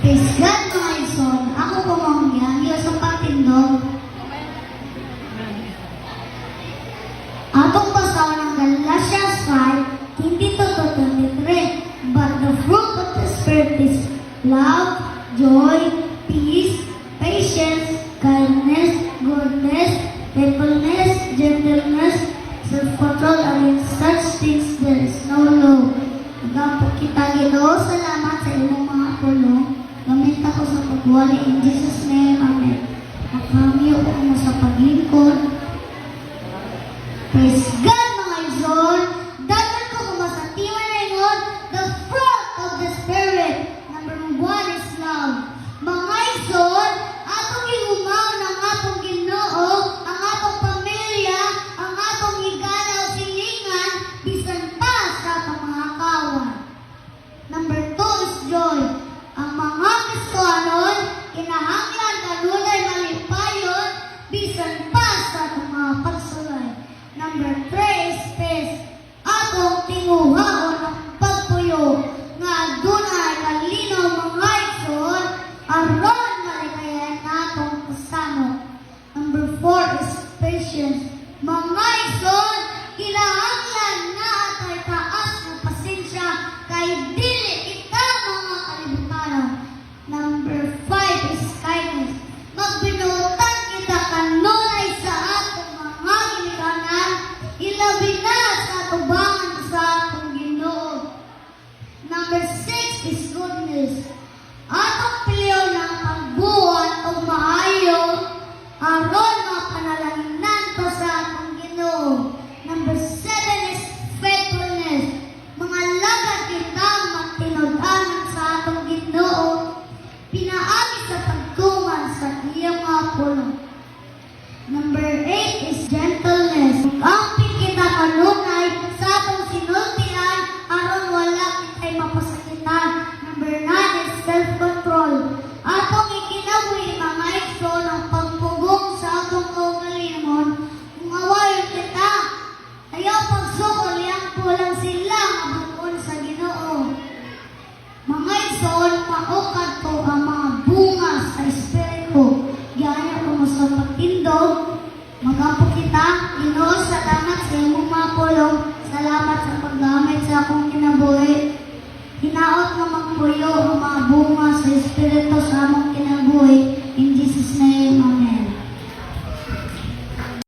Praise God mga ison. Ako po mamangyan, yung sa patindog. Atong basaw ng Galatians 5, 22-23. But the fruit of the Spirit is love, joy, peace, patience, kindness, goodness, faithfulness, gentleness, self-control. Against such things there is no law. Hanggang po kita, Ginoo, salamat sa imong mga tulong. Gamit ako sa pagwali. In Jesus' name, Amen. Makamiyo ko mo sa paglingkod. Praise God, mga ison. Dapat ko kumasatiwa na ingon, the fruit of the Spirit. Number 1 is love. Mga ison, atong ihumaw ng atong Ginoo, ang atong pamilya, ang atong higala o silingan, bisan pa sa atong mga kawan. Number 2 is joy. Ang mga Kristohanon, kinahanglan kanunay malipayon, bisan pa sa atong mga pagsulay. Number 3 is peace. Atong tinguhaon ng pagpuyo nga adunay kalinaw mga igsoon aron malikayan natong kasano. Number 4 is patience. Mga igsoon, kinahanglan na atay taas na pasensya kay dili kita mga kalibutan. Number 5 is kindness. Magbinutan kita kanunay sa atong mga ginikanan, ilabi na sa tubangan sa atong Ginoo. Number 6 is goodness. Atong piliw ng pagbuhat o maayo aron mapanalangnan ko sa atong Ginoo. Number 7 is faithfulness. Mga lagad kita magtinud-anan sa atong Ginoo, pinaagi sa pagtuman sa iyang mga pulong. Number 8 is gentleness. Amping kita kanunay sa atong sinultian aron wala kita'y mapasakitan. Number 9 is self-control. Atong ikinabuhi mga igsoon ang pagpugong sa atong kaugalingon. Kung awayon kita, ayaw pagsukol yang pulang sila mabukon sa Ginoo. Mga igsoon, maukad ko ang mga bunga sa Espiritu. Gaya ko mo sa pagtindog, magapo kita, Ginoo, salamat sa imong mga pulong, salamat sa paggamit sa akong kinabuhi. Hinaot na magpuyo ang mga bunga sa Espiritu